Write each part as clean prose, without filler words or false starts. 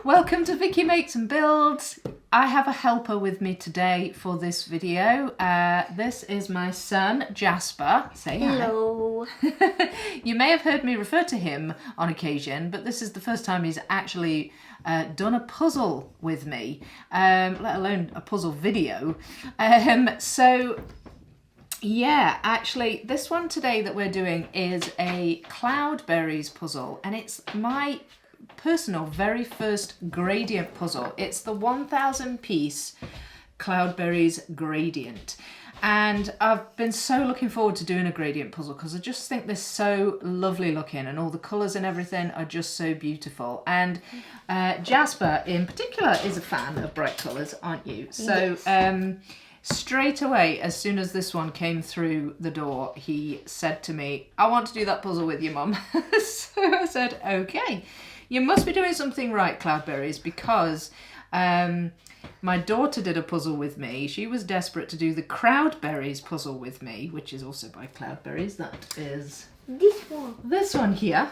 Welcome to Vicky Makes and Builds. I have a helper with me today for this video. This is my son, Jasper. Say hi. Hello. You may have heard me refer to him on occasion, but this is the first time he's actually done a puzzle with me, let alone a puzzle video. Yeah, actually, this one today that we're doing is a Cloudberries puzzle, and it's my personal very first gradient puzzle. It's the 1,000 piece Cloudberries gradient, and I've been so looking forward to doing a gradient puzzle because I just think they're so lovely looking, and all the colours and everything are just so beautiful. And Jasper in particular is a fan of bright colours, aren't you? So yes. Straight away, as soon as this one came through the door, he said to me, "I want to do that puzzle with you, Mum." So I said, okay. You must be doing something right, Cloudberries, because my daughter did a puzzle with me. She was desperate to do the Crowdberries puzzle with me, which is also by Cloudberries. That is this one here.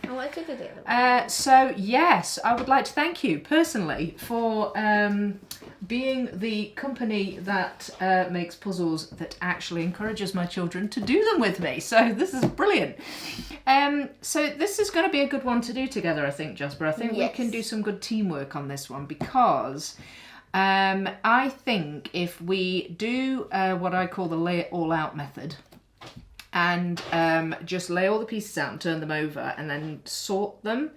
Oh, I could do the other one. So yes, I would like to thank you personally for being the company that makes puzzles that actually encourages my children to do them with me. So this is brilliant. So this is going to be a good one to do together, I think, Jasper. I think we can do some good teamwork on this one, because I think if we do what I call the lay it all out method, and just lay all the pieces out and turn them over and then sort them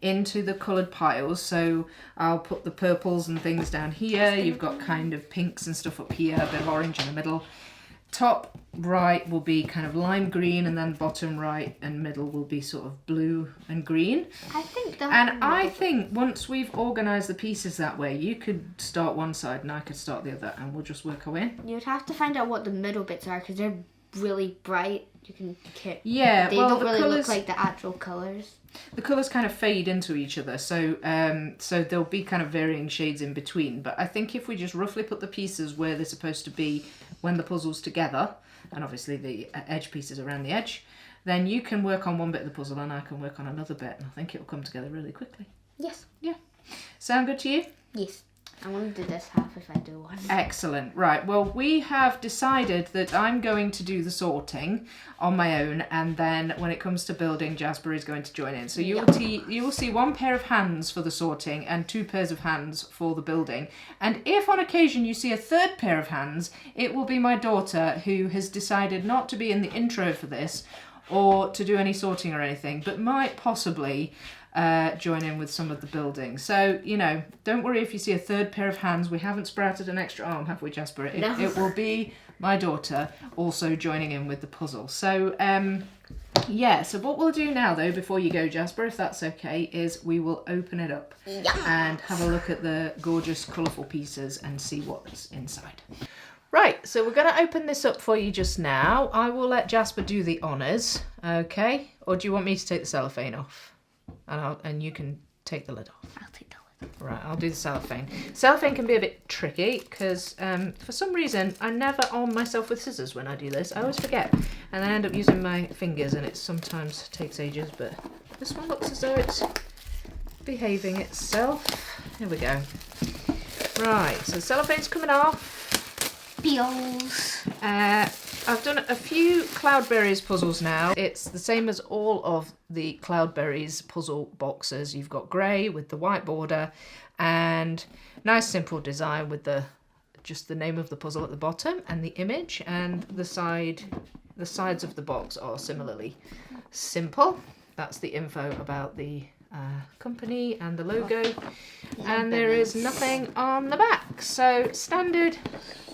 into the coloured piles. So I'll put the purples and things down here. You've got kind of pinks and stuff up here, a bit of orange in the middle. Top right will be kind of lime green, and then bottom right and middle will be sort of blue and green. I think once we've organised the pieces that way, you could start one side and I could start the other, and we'll just work our way in. You'd have to find out what the middle bits are, because they're really bright. You can yeah, they don't really look like the actual colours. The colours kind of fade into each other, so so there'll be kind of varying shades in between. But I think if we just roughly put the pieces where they're supposed to be when the puzzle's together, and obviously the edge pieces around the edge, then you can work on one bit of the puzzle and I can work on another bit, and I think it'll come together really quickly. Yes. Yeah. Sound good to you? Yes. I want to do this half if I do one. Excellent. Right, well, we have decided that I'm going to do the sorting on my own, and then when it comes to building, Jasper is going to join in. So you will see one pair of hands for the sorting and two pairs of hands for the building. And if on occasion you see a third pair of hands, it will be my daughter, who has decided not to be in the intro for this or to do any sorting or anything, but might possibly join in with some of the building. So, you know, don't worry if you see a third pair of hands. We haven't sprouted an extra arm, have we, Jasper? It will be my daughter also joining in with the puzzle. So, yeah, so what we'll do now, though, before you go, Jasper, if that's okay, is we will open it up and have a look at the gorgeous, colourful pieces and see what's inside. Right, so we're going to open this up for you just now. I will let Jasper do the honours, okay? Or do you want me to take the cellophane off? And you can take the lid off. I'll take the lid off. Right, I'll do the cellophane. Cellophane can be a bit tricky because for some reason I never arm myself with scissors when I do this. I always forget, and I end up using my fingers, and it sometimes takes ages, but this one looks as though it's behaving itself. Here we go. Right, so the cellophane's coming off. Peels. I've done a few Cloudberries puzzles now. It's the same as all of the Cloudberries puzzle boxes. You've got grey with the white border and nice simple design with just the name of the puzzle at the bottom and the image, and the sides of the box are similarly simple. That's the info about the company and the logo, and there is nothing on the back. So standard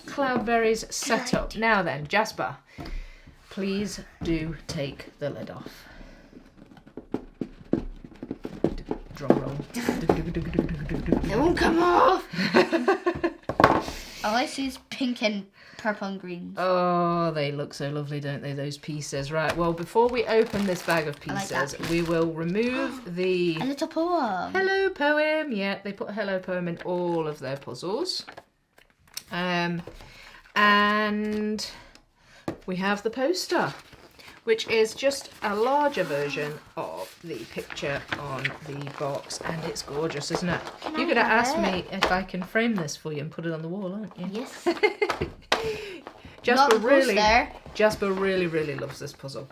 Cloudberries setup. Now then, Jasper, please do take the lid off. Drum roll. It won't come off. All I see is pink and purple and green. Oh, they look so lovely, don't they, those pieces? Right, well, before we open this bag of pieces, we will remove the... A little poem. Hello poem. Yeah, they put a hello poem in all of their puzzles. And we have the poster, which is just a larger version of the picture on the box, and it's gorgeous, isn't it? You're going to ask me if I can frame this for you and put it on the wall, aren't you? Yes. Jasper really loves this puzzle.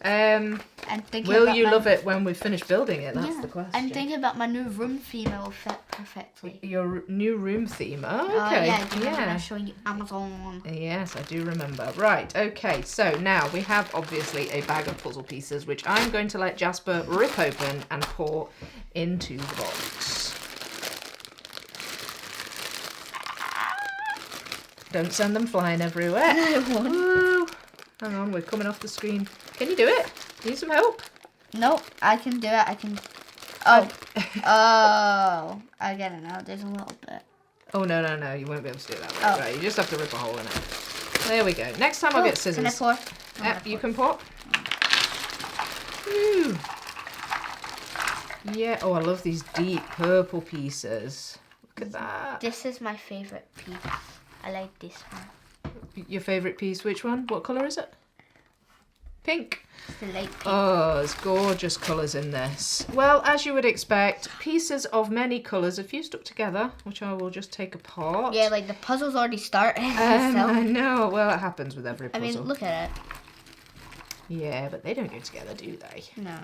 Will you love it when we finish building it? That's the question. I'm thinking about my new room theme. It will fit perfectly. Your new room theme? Oh, Oh, okay. yeah, do you remember when I was showing you Amazon? Yes, I do remember. Right, okay, so now we have obviously a bag of puzzle pieces, which I'm going to let Jasper rip open and pour into the box. Don't send them flying everywhere. I won't. Woo. Hang on, we're coming off the screen. Can you do it? Need some help? No, I can do it. I can. Oh. Oh. I get it now. There's a little bit. Oh, no. You won't be able to do that. Oh. Right, you just have to rip a hole in it. There we go. Next time I'll get scissors. Can I pour? You can pour. Ooh. Yeah. Oh, I love these deep purple pieces. Look at that. This is my favourite piece. I like this one. Your favourite piece? Which one? What colour is it? Pink. The light pink. Oh, there's gorgeous colours in this. Well, as you would expect, pieces of many colours, a few stuck together, which I will just take apart. Yeah, like the puzzle's already started. I know. Well, it happens with every puzzle. I mean, look at it. Yeah, but they don't go together, do they? No.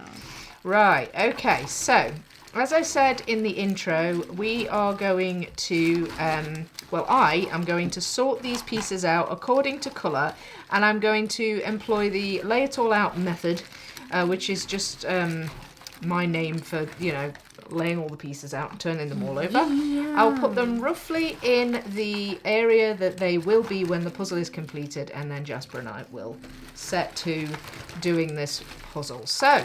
Right, okay, so as I said in the intro, we are going to, I am going to sort these pieces out according to colour, and I'm going to employ the lay it all out method, which is just my name for, laying all the pieces out and turning them all over. Yeah. I'll put them roughly in the area that they will be when the puzzle is completed, and then Jasper and I will set to doing this puzzle. So,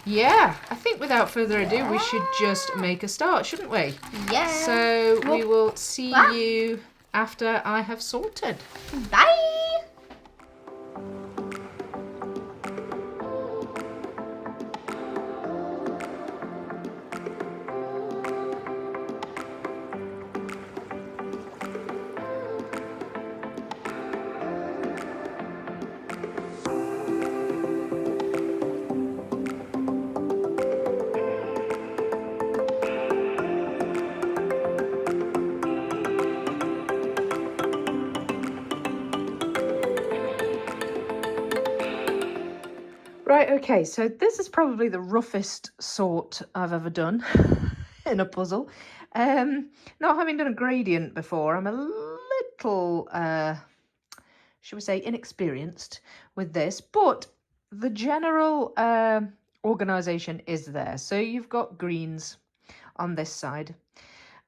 yeah, I think without further ado, we should just make a start, shouldn't we? Yeah. So we will see you after I have sorted. Bye. Right, okay, so this is probably the roughest sort I've ever done in a puzzle. Not having done a gradient before, I'm a little, should we say, inexperienced with this, but the general organisation is there. So you've got greens on this side,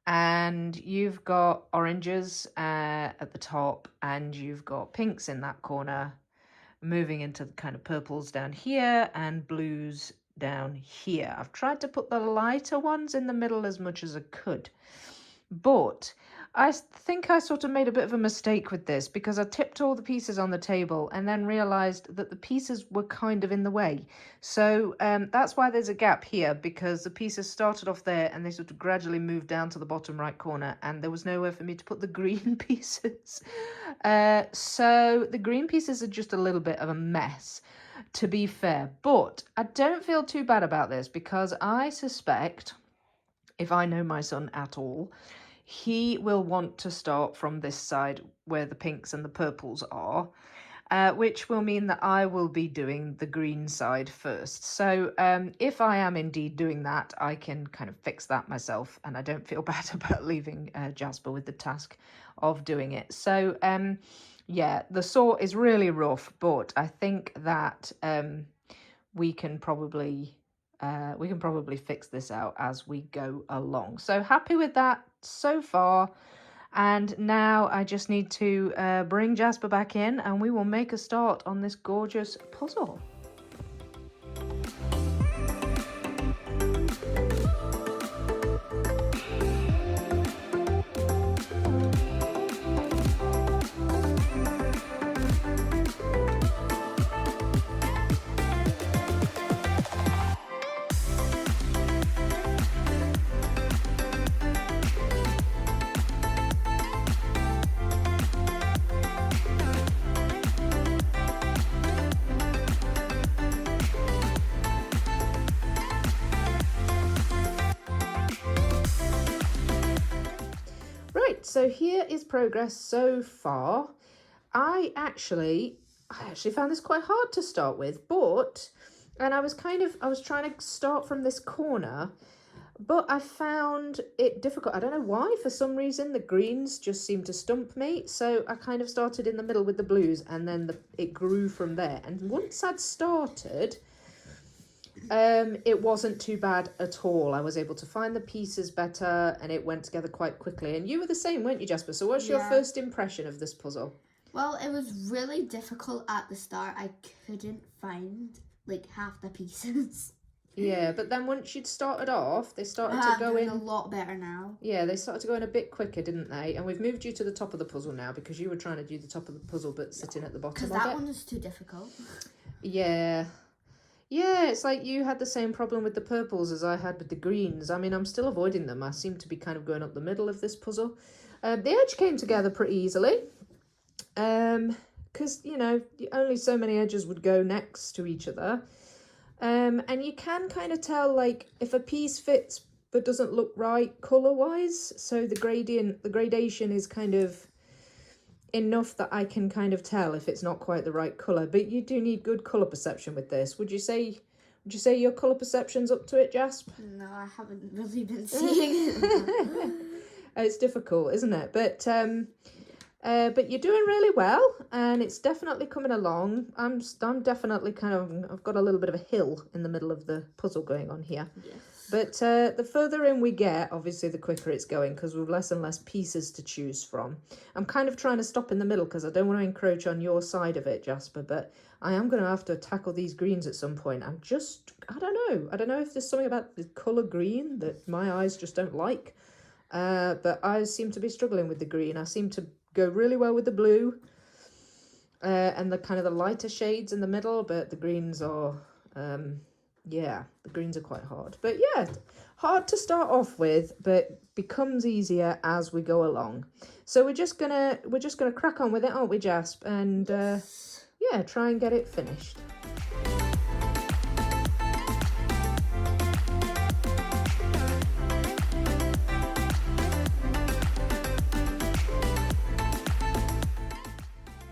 and you've got oranges at the top, and you've got pinks in that corner, moving into the kind of purples down here and blues down here. I've tried to put the lighter ones in the middle as much as I could, but I think I sort of made a bit of a mistake with this because I tipped all the pieces on the table and then realised that the pieces were kind of in the way. So that's why there's a gap here, because the pieces started off there and they sort of gradually moved down to the bottom right corner, and there was nowhere for me to put the green pieces. So the green pieces are just a little bit of a mess, to be fair. But I don't feel too bad about this, because I suspect, if I know my son at all, he will want to start from this side where the pinks and the purples are, which will mean that I will be doing the green side first. So if I am indeed doing that, I can kind of fix that myself, and I don't feel bad about leaving Jasper with the task of doing it. So yeah, the sort is really rough, but I think that we can probably fix this out as we go along. So happy with that so far. And now I just need to bring Jasper back in, and we will make a start on this gorgeous puzzle. so here is progress so far. I actually found this quite hard to start with, and I was trying to start from this corner, but I found it difficult. I don't know why. For some reason, the greens just seemed to stump me. So I kind of started in the middle with the blues, and then it grew from there. And once I'd started, it wasn't too bad at all. I was able to find the pieces better, and it went together quite quickly. And you were the same, weren't you, Jasper? So what's your first impression of this puzzle? Well, it was really difficult at the start. I couldn't find like half the pieces. Yeah, but then once you'd started off, they started to go in a lot better now. Yeah, they started to go in a bit quicker, didn't they? And we've moved you to the top of the puzzle now because you were trying to do the top of the puzzle but sitting at the bottom of it. Because that one was too difficult. Yeah. Yeah, it's like you had the same problem with the purples as I had with the greens. I mean, I'm still avoiding them. I seem to be kind of going up the middle of this puzzle. The edge came together pretty easily. Because, you know, only so many edges would go next to each other. And you can kind of tell, like, if a piece fits but doesn't look right colour-wise. So the gradation is kind of enough that I can kind of tell if it's not quite the right colour. But you do need good colour perception with this. Would you say your colour perception's up to it, Jasp? No, I haven't really been seeing it. It's difficult, isn't it? But you're doing really well, and it's definitely coming along. I'm definitely I've got a little bit of a hill in the middle of the puzzle going on here. Yes. But the further in we get, obviously, the quicker it's going because we've less and less pieces to choose from. I'm kind of trying to stop in the middle because I don't want to encroach on your side of it, Jasper, but I am going to have to tackle these greens at some point. I don't know. I don't know if there's something about the colour green that my eyes just don't like. But I seem to be struggling with the green. I seem to go really well with the blue and the kind of the lighter shades in the middle, but the greens are the greens are quite hard. But yeah, hard to start off with, but becomes easier as we go along. So we're just gonna crack on with it, aren't we, Jasp? And try and get it finished.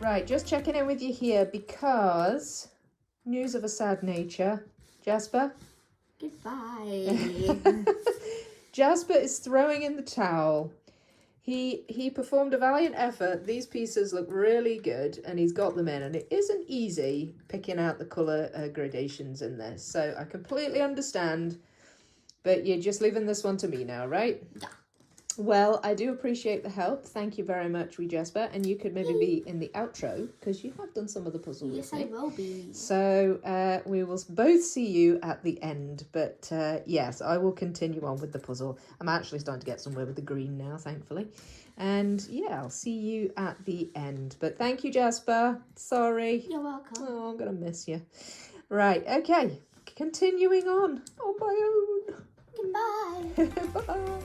Right, just checking in with you here because news of a sad nature. Jasper? Goodbye. Jasper is throwing in the towel. He performed a valiant effort. These pieces look really good and he's got them in, and it isn't easy picking out the colour gradations in this. So I completely understand, but you're just leaving this one to me now, right? Yeah. Well, I do appreciate the help. Thank you very much, wee Jasper. And you could maybe be in the outro because you have done some of the puzzle Yes, with me. I will be. So we will both see you at the end. But yes, I will continue on with the puzzle. I'm actually starting to get somewhere with the green now, thankfully. And yeah, I'll see you at the end. But thank you, Jasper. Sorry. You're welcome. Oh, I'm going to miss you. Right, okay. Continuing on my own. Goodbye. Bye.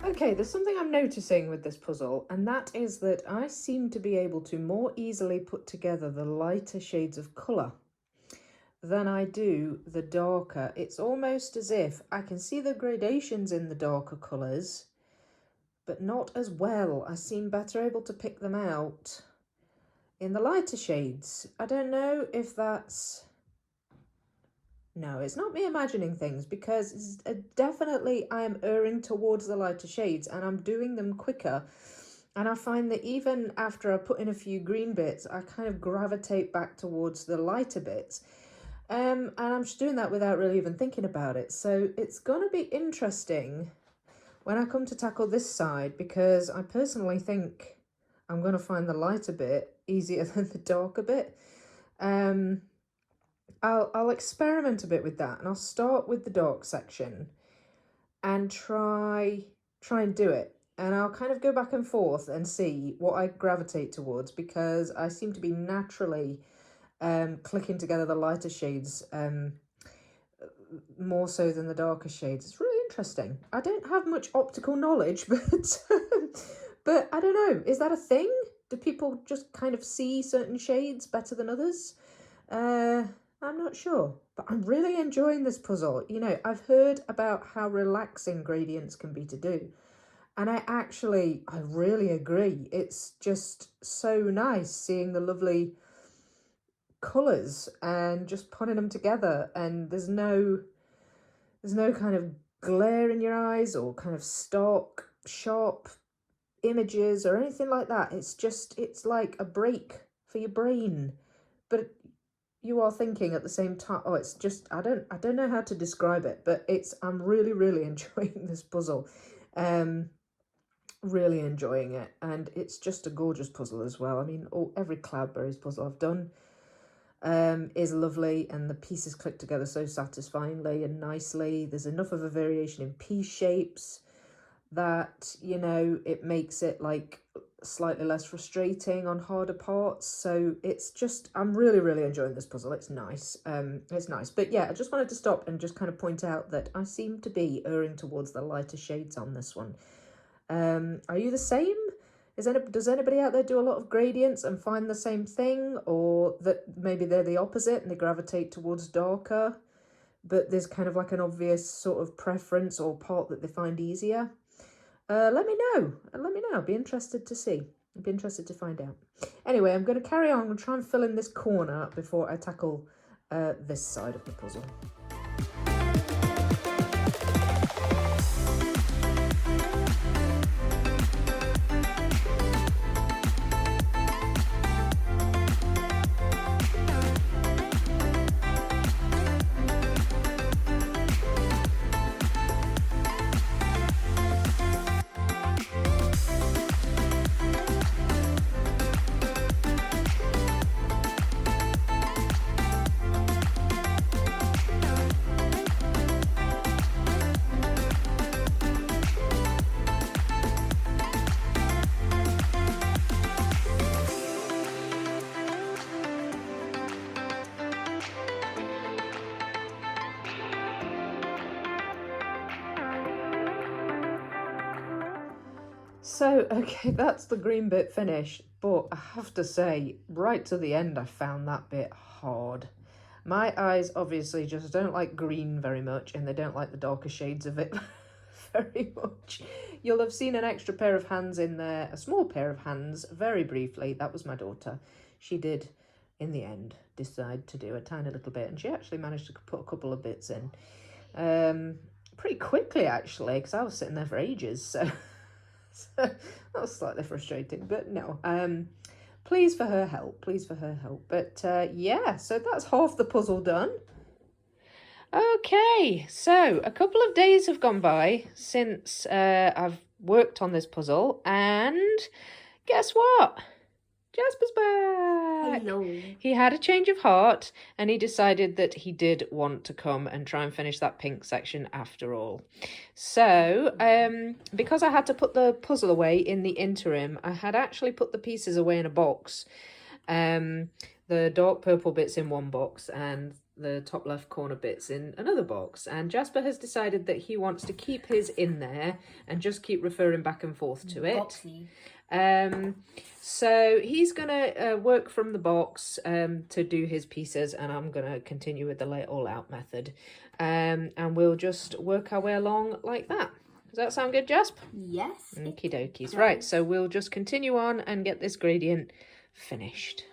Okay, there's something I'm noticing with this puzzle, and that is that I seem to be able to more easily put together the lighter shades of colour than I do the darker. It's almost as if I can see the gradations in the darker colours, but not as well. I seem better able to pick them out in the lighter shades. I don't know if that's... No, it's not me imagining things, because it's definitely I am erring towards the lighter shades and I'm doing them quicker. And I find that even after I put in a few green bits, I kind of gravitate back towards the lighter bits. And I'm just doing that without really even thinking about it. So it's going to be interesting when I come to tackle this side, because I personally think I'm going to find the lighter bit easier than the darker bit. I'll experiment a bit with that, and I'll start with the dark section and try and do it. and I'll kind of go back and forth and see what I gravitate towards, because I seem to be naturally clicking together the lighter shades more so than the darker shades. It's really interesting. I don't have much optical knowledge, but I don't know. Is that a thing? Do people just kind of see certain shades better than others? I'm not sure, but I'm really enjoying this puzzle. You know, I've heard about how relaxing gradients can be to do, and I really agree. It's just so nice seeing the lovely colours and just putting them together, and there's no kind of glare in your eyes or kind of stark, sharp images or anything like that. It's like a break for your brain, but you are thinking at the same time. Oh, it's just, I don't know how to describe it, but I'm really, really enjoying this puzzle. Really enjoying it, and it's just a gorgeous puzzle as well. I mean, every Cloudberries puzzle I've done is lovely, and the pieces click together so satisfyingly and nicely. There's enough of a variation in piece shapes that, you know, it makes it like slightly less frustrating on harder parts. So it's just, I'm really, really enjoying this puzzle. It's nice. It's nice. But yeah, I just wanted to stop and just kind of point out that I seem to be erring towards the lighter shades on this one. Are you the same? Does anybody out there do a lot of gradients and find the same thing, or that maybe they're the opposite and they gravitate towards darker, but there's kind of like an obvious sort of preference or part that they find easier? Let me know. I'd be interested to see. I'd be interested to find out. Anyway, I'm going to carry on and try and fill in this corner before I tackle this side of the puzzle. So, okay, that's the green bit finished, but I have to say, right to the end, I found that bit hard. My eyes obviously just don't like green very much, and they don't like the darker shades of it very much. You'll have seen an extra pair of hands in there, a small pair of hands, very briefly. That was my daughter. She did, in the end, decide to do a tiny little bit, and she actually managed to put a couple of bits in. Pretty quickly, actually, because I was sitting there for ages, so... So that was slightly frustrating, but no. Pleased for her help. But yeah, so that's half the puzzle done. Okay, so a couple of days have gone by since I've worked on this puzzle, and guess what? Jasper's back. Hello. He had a change of heart, and he decided that he did want to come and try and finish that pink section after all. So, because I had to put the puzzle away in the interim, I had actually put the pieces away in a box. The dark purple bits in one box and the top left corner bits in another box. And Jasper has decided that he wants to keep his in there and just keep referring back and forth to it. Boxy. So he's gonna work from the box to do his pieces, and I'm gonna continue with the lay it all out method, and we'll just work our way along like that. Does that sound good, Jasp? Yes. Okie dokies. Right, so we'll just continue on and get this gradient finished.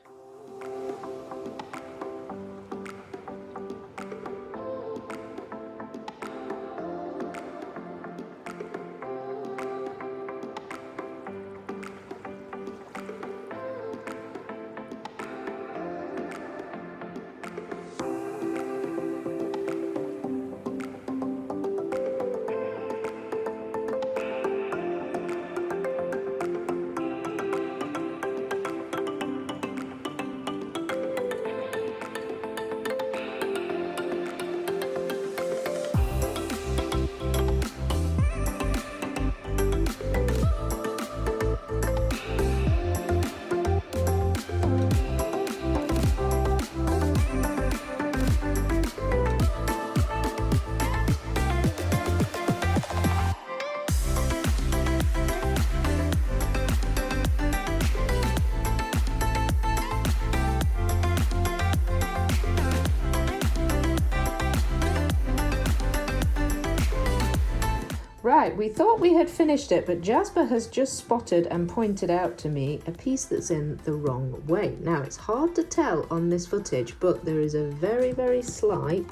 Right, we thought we had finished it, but Jasper has just spotted and pointed out to me a piece that's in the wrong way. Now, it's hard to tell on this footage, but there is a very, very slight...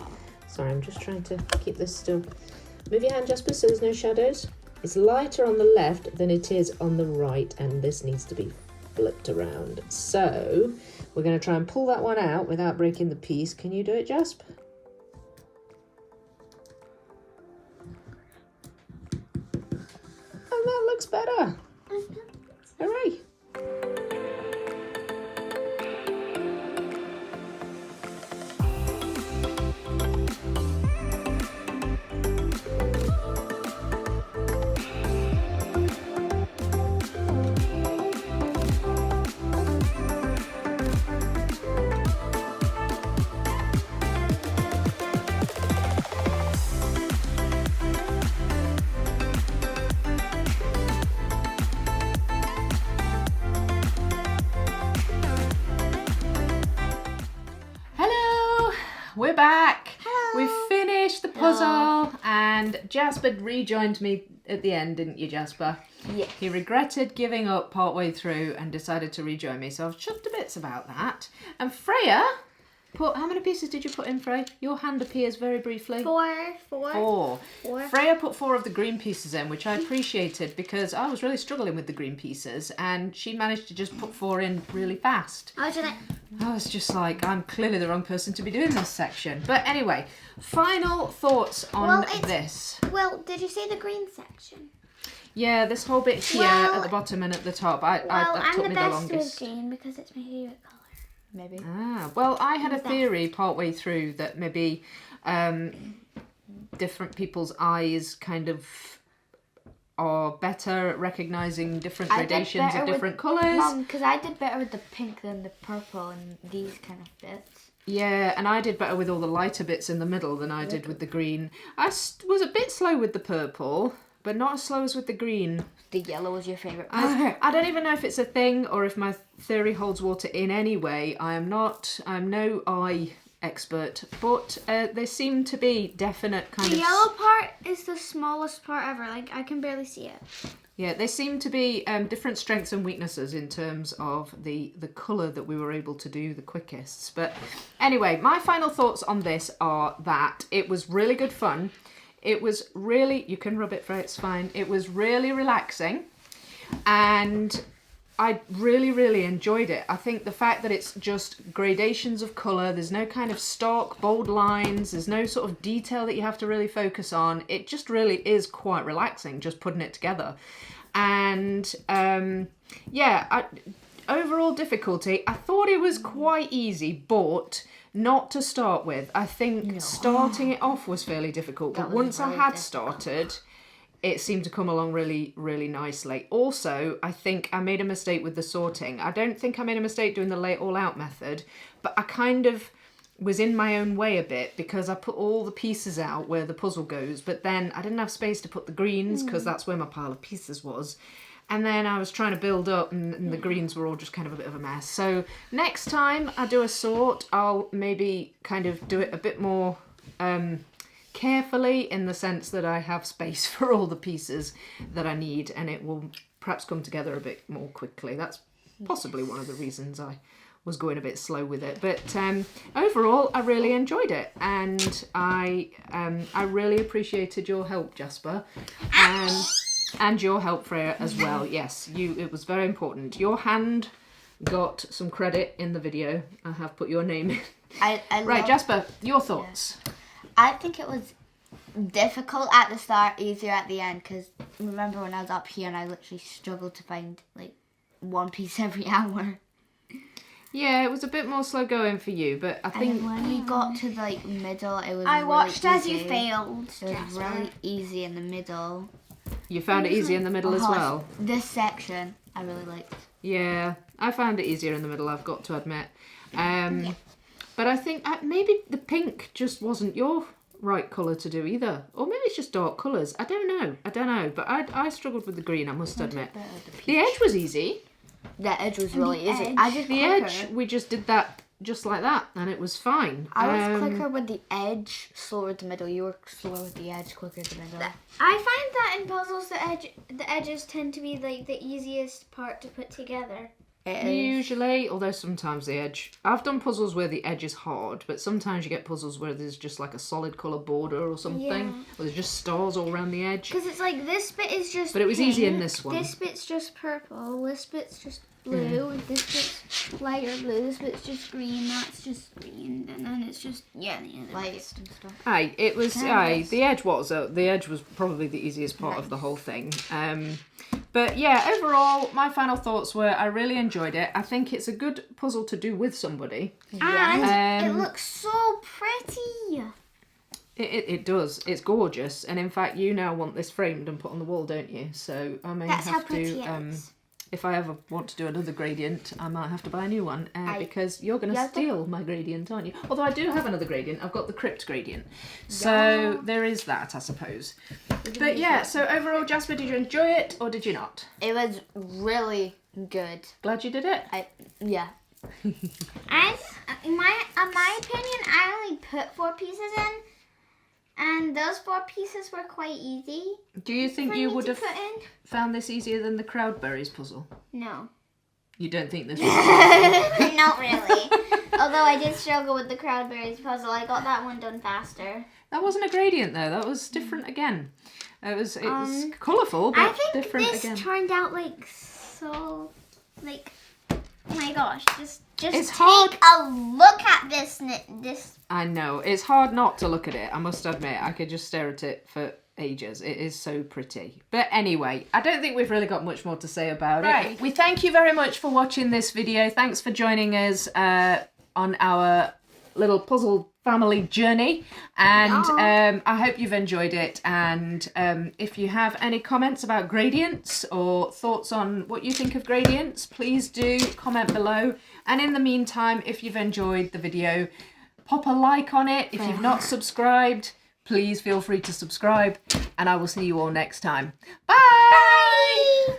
Sorry, I'm just trying to keep this still. Move your hand, Jasper, so there's no shadows. It's lighter on the left than it is on the right, and this needs to be flipped around. So, we're going to try and pull that one out without breaking the piece. Can you do it, Jasper? And that looks better. Hooray. We're back. Hello. We've finished the puzzle and Jasper rejoined me at the end, didn't you, Jasper? Yes. He regretted giving up partway through and decided to rejoin me, so I've chuffed a bits about that. And Freya, how many pieces did you put in, Freya? Your hand appears very briefly. Four. Freya put 4 of the green pieces in, which I appreciated because I was really struggling with the green pieces and she managed to just put 4 in really fast. I was just like, I'm clearly the wrong person to be doing this section. But anyway, final thoughts on this. Well, did you see the green section? Yeah, this whole bit here at the bottom and at the top, that took me the longest. I'm the best with green because it's my favourite colour. Maybe. Well, I had a theory partway through that maybe different people's eyes kind of are better at recognising different gradations of different colours. Because I did better with the pink than the purple and these kind of bits. Yeah, and I did better with all the lighter bits in the middle than I did with the green. I was a bit slow with the purple, but not as slow as with the green. The yellow was your favourite. I don't even know if it's a thing or if my theory holds water in any way. I'm no eye expert, but there seem to be definite kind of... The yellow part is the smallest part ever. Like, I can barely see it. Yeah, there seem to be different strengths and weaknesses in terms of the colour that we were able to do the quickest. But anyway, my final thoughts on this are that it was really good fun. It was really... You can rub it for it, it's fine. It was really relaxing. And I really, really enjoyed it. I think the fact that it's just gradations of colour, there's no kind of stark, bold lines, there's no sort of detail that you have to really focus on. It just really is quite relaxing, just putting it together. And overall difficulty, I thought it was quite easy, but not to start with. I think starting it off was fairly difficult, but once I had started, it seemed to come along really, really nicely. Also, I think I made a mistake with the sorting. I don't think I made a mistake doing the lay it all out method, but I kind of was in my own way a bit because I put all the pieces out where the puzzle goes, but then I didn't have space to put the greens because that's where my pile of pieces was. And then I was trying to build up and the greens were all just kind of a bit of a mess. So next time I do a sort, I'll maybe kind of do it a bit more carefully in the sense that I have space for all the pieces that I need and it will perhaps come together a bit more quickly. That's possibly one of the reasons I was going a bit slow with it. But overall, I really enjoyed it and I really appreciated your help, Jasper. And your help, Freya, as well. Yes, it was very important. Your hand got some credit in the video. I have put your name in. Right, Jasper, your thoughts. Yeah. I think it was difficult at the start, easier at the end, because remember when I was up here and I literally struggled to find like one piece every hour. Yeah, it was a bit more slow going for you, but I think... And when we got to the middle, it was I watched really as you failed, It was really easy in the middle. You found it easy in the middle as well? This section, I really liked. Yeah, I found it easier in the middle, I've got to admit. But I think maybe the pink just wasn't your right colour to do either. Or maybe it's just dark colours. I don't know. But I struggled with the green, I must admit. The edge was easy. The edge was really easy. The edge, we just did that just like that, and it was fine. I was quicker with the edge, slower with the middle. You were slower with the edge, quicker with the middle. I find that in puzzles, the edges tend to be like the easiest part to put together. Usually, although sometimes the edge... I've done puzzles where the edge is hard, but sometimes you get puzzles where there's just like a solid colour border or something. Yeah. Or there's just stars all around the edge. Because it's like this bit is just But it was pink, easy in this one. This bit's just purple, this bit's just blue, this bit's lighter blue, this bit's just green, that's just green, and then it's just, the other Light bits. and stuff. Aye, it was... Aye, the edge was probably the easiest part of the whole thing. But yeah, overall, my final thoughts were I really enjoyed it. I think it's a good puzzle to do with somebody. And it looks so pretty. It does. It's gorgeous. And in fact, you now want this framed and put on the wall, don't you? So I may That's how have pretty to... it is. If I ever want to do another gradient, I might have to buy a new one because you're going to steal my gradient, aren't you? Although I do have another gradient. I've got the crypt gradient. So there is that, I suppose. But yeah, so overall, Jasper, did you enjoy it or did you not? It was really good. Glad you did it? Yeah. In my opinion, I only put 4 pieces in, and those 4 pieces were quite easy. Do you think you would have put in. found this easier than the Crowdberries puzzle? No. You don't think this was easier? Not really. Although I did struggle with the Crowdberries puzzle, I got that one done faster. That wasn't a gradient though. That was different again. It was colourful, but I think different this again. turned out so oh my gosh, just It's take hard. a look at this. I know. It's hard not to look at it, I must admit. I could just stare at it for ages. It is so pretty. But anyway, I don't think we've really got much more to say about it. We thank you very much for watching this video. Thanks for joining us on our little puzzle family journey, and I hope you've enjoyed it. And if you have any comments about gradients or thoughts on what you think of gradients, please do comment below. And in the meantime, if you've enjoyed the video, pop a like on it. If you've not subscribed, please feel free to subscribe, and I will see you all next time. Bye!